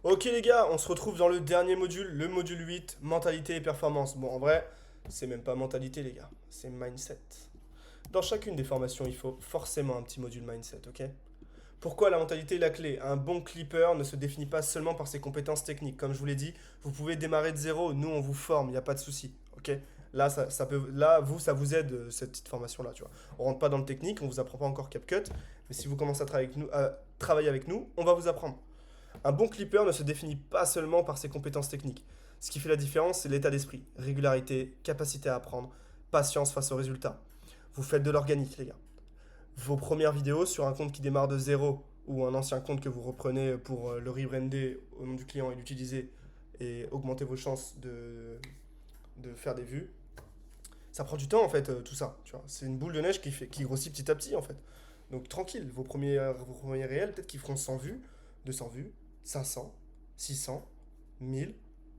Ok les gars, on se retrouve dans le dernier module, le module 8, mentalité et performance. Bon, en vrai, c'est même pas mentalité les gars, c'est mindset. Dans chacune des formations, il faut forcément un petit module mindset, ok? Pourquoi la mentalité est la clé? Un bon clipper ne se définit pas seulement par ses compétences techniques. Comme je vous l'ai dit, vous pouvez démarrer de zéro, nous on vous forme, il n'y a pas de souci, ok? Là, ça vous aide, cette petite formation-là, tu vois. On rentre pas dans le technique, on vous apprend pas encore CapCut, mais si vous commencez à travailler avec nous, on va vous apprendre. Un bon clipper ne se définit pas seulement par ses compétences techniques. Ce qui fait la différence, c'est l'état d'esprit, régularité, capacité à apprendre, patience face aux résultats. Vous faites de l'organique, les gars. Vos premières vidéos sur un compte qui démarre de zéro ou un ancien compte que vous reprenez pour le rebrander au nom du client et l'utiliser et augmenter vos chances de faire des vues, ça prend du temps en fait, tout ça. Tu vois. C'est une boule de neige qui grossit petit à petit en fait. Donc tranquille, vos premiers réels, peut-être qu'ils feront 100 vues, 200 vues, 500, 600, 1000,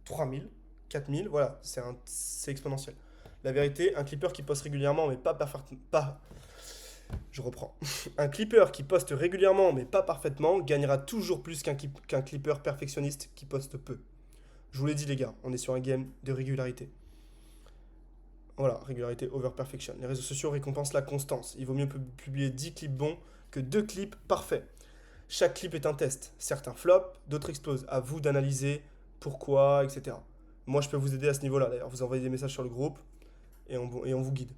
3000, 4000, voilà, c'est exponentiel. La vérité, un clipper qui poste régulièrement mais pas je reprends. Un clipper qui poste régulièrement mais pas parfaitement gagnera toujours plus qu'un clipper perfectionniste qui poste peu. Je vous l'ai dit les gars, on est sur un game de régularité. Voilà, régularité over perfection. Les réseaux sociaux récompensent la constance. Il vaut mieux publier 10 clips bons que 2 clips parfaits. Chaque clip est un test. Certains flopent, d'autres explosent. À vous d'analyser pourquoi, etc. Moi, je peux vous aider à ce niveau-là. D'ailleurs, vous envoyez des messages sur le groupe et on vous guide.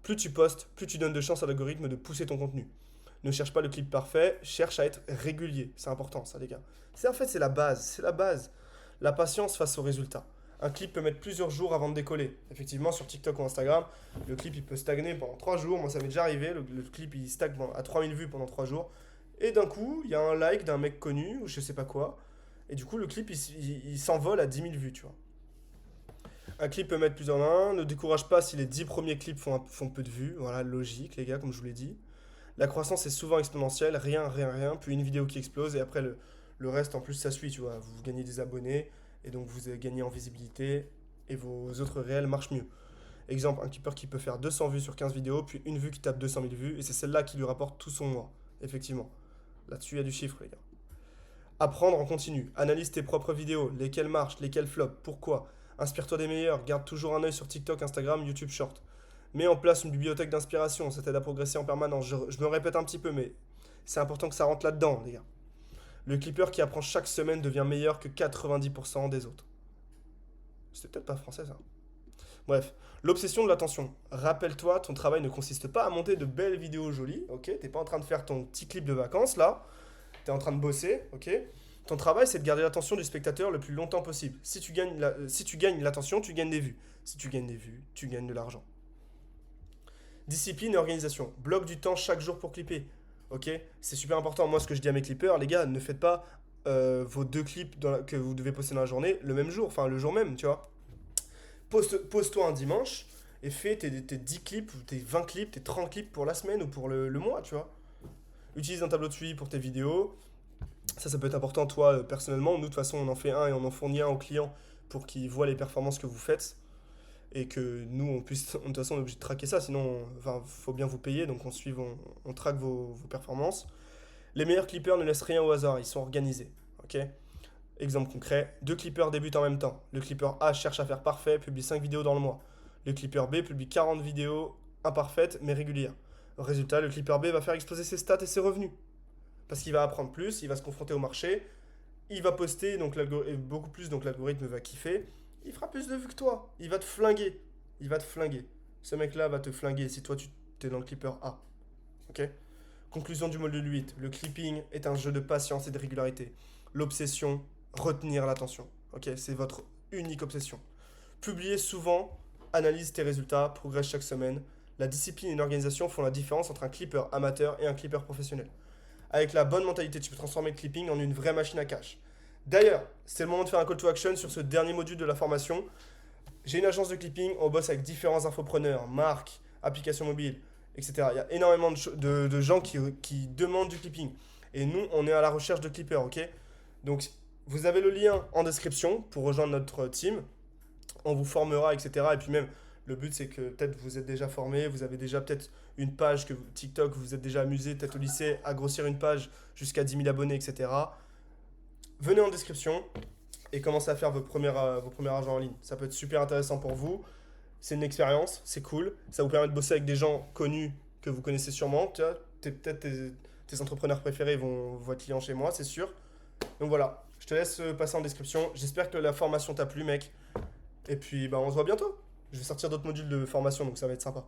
Plus tu postes, plus tu donnes de chance à l'algorithme de pousser ton contenu. Ne cherche pas le clip parfait, cherche à être régulier. C'est important, ça, les gars. En fait, c'est la base. C'est la base. La patience face au résultat. Un clip peut mettre plusieurs jours avant de décoller. Effectivement, sur TikTok ou Instagram, le clip il peut stagner pendant 3 jours. Moi, ça m'est déjà arrivé. Le clip il stagne à 3000 vues pendant 3 jours. Et d'un coup, il y a un like d'un mec connu ou je sais pas quoi. Et du coup, le clip il s'envole à 10 000 vues, tu vois. Un clip peut mettre plus en un. Ne décourage pas si les 10 premiers clips font peu de vues. Voilà, logique, les gars, comme je vous l'ai dit. La croissance est souvent exponentielle, rien, rien, rien, puis une vidéo qui explose et après le reste en plus ça suit, tu vois. Vous gagnez des abonnés et donc vous gagnez en visibilité et vos autres réels marchent mieux. Exemple, un keeper qui peut faire 200 vues sur 15 vidéos, puis une vue qui tape 200 000 vues et c'est celle-là qui lui rapporte tout son mois. Effectivement. Là-dessus, il y a du chiffre, les gars. Apprendre en continu. Analyse tes propres vidéos, lesquelles marchent, lesquelles flopent, pourquoi. Inspire-toi des meilleurs, garde toujours un œil sur TikTok, Instagram, YouTube Short. Mets en place une bibliothèque d'inspiration, ça t'aide à progresser en permanence. Je me répète un petit peu, mais c'est important que ça rentre là-dedans, les gars. Le clipper qui apprend chaque semaine devient meilleur que 90% des autres. C'est peut-être pas français ça. Bref, l'obsession de l'attention. Rappelle-toi, ton travail ne consiste pas à monter de belles vidéos jolies, ok? T'es pas en train de faire ton petit clip de vacances là, t'es en train de bosser, ok? Ton travail, c'est de garder l'attention du spectateur le plus longtemps possible. Si tu gagnes l'attention, tu gagnes des vues. Si tu gagnes des vues, tu gagnes de l'argent. Discipline et organisation. Bloque du temps chaque jour pour clipper. Ok? C'est super important. Moi, ce que je dis à mes clippers, les gars, ne faites pas vos 2 clips que vous devez poster dans la journée le même jour, enfin le jour même, tu vois. Pose-toi un dimanche et fais tes 10 clips, ou tes 20 clips, tes 30 clips pour la semaine ou pour le mois, tu vois. Utilise un tableau de suivi pour tes vidéos. Ça peut être important, toi, personnellement. Nous, de toute façon, on en fait un et on en fournit un au client pour qu'il voit les performances que vous faites et que nous, on puisse, de toute façon, on est obligé de traquer ça, sinon, enfin, faut bien vous payer, donc on traque vos performances. Les meilleurs clippers ne laissent rien au hasard, ils sont organisés, ok? Exemple concret, 2 clippers débutent en même temps. Le clipper A cherche à faire parfait, publie 5 vidéos dans le mois. Le clipper B publie 40 vidéos imparfaites mais régulières. Résultat, le clipper B va faire exploser ses stats et ses revenus. Parce qu'il va apprendre plus, il va se confronter au marché, il va poster donc beaucoup plus, donc l'algorithme va kiffer. Il fera plus de vues que toi. Il va te flinguer. Il va te flinguer. Ce mec-là va te flinguer si toi tu es dans le clipper A. Ok? Conclusion du module 8. Le clipping est un jeu de patience et de régularité. L'obsession, retenir l'attention. Ok? C'est votre unique obsession. Publiez souvent, analyse tes résultats, progresse chaque semaine. La discipline et l'organisation font la différence entre un clipper amateur et un clipper professionnel. Avec la bonne mentalité, tu peux transformer le clipping en une vraie machine à cash. D'ailleurs, c'est le moment de faire un call to action sur ce dernier module de la formation. J'ai une agence de clipping, on bosse avec différents infopreneurs, marques, applications mobiles, etc. Il y a énormément de gens qui demandent du clipping. Et nous, on est à la recherche de clippers, ok? Donc, vous avez le lien en description pour rejoindre notre team. On vous formera, etc. Et puis même, le but, c'est que peut-être vous êtes déjà formé, vous avez déjà peut-être une page que TikTok, vous êtes déjà amusé, peut-être au lycée, à grossir une page jusqu'à 10 000 abonnés, etc. venez en description et commencez à faire vos premiers argent en ligne. Ça peut être super intéressant pour vous. C'est une expérience, c'est cool. Ça vous permet de bosser avec des gens connus que vous connaissez sûrement. Tu vois, peut-être tes entrepreneurs préférés vont être clients chez moi, c'est sûr. Donc voilà, je te laisse passer en description. J'espère que la formation t'a plu, mec. Et puis, bah, on se voit bientôt. Je vais sortir d'autres modules de formation, donc ça va être sympa.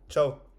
Ciao.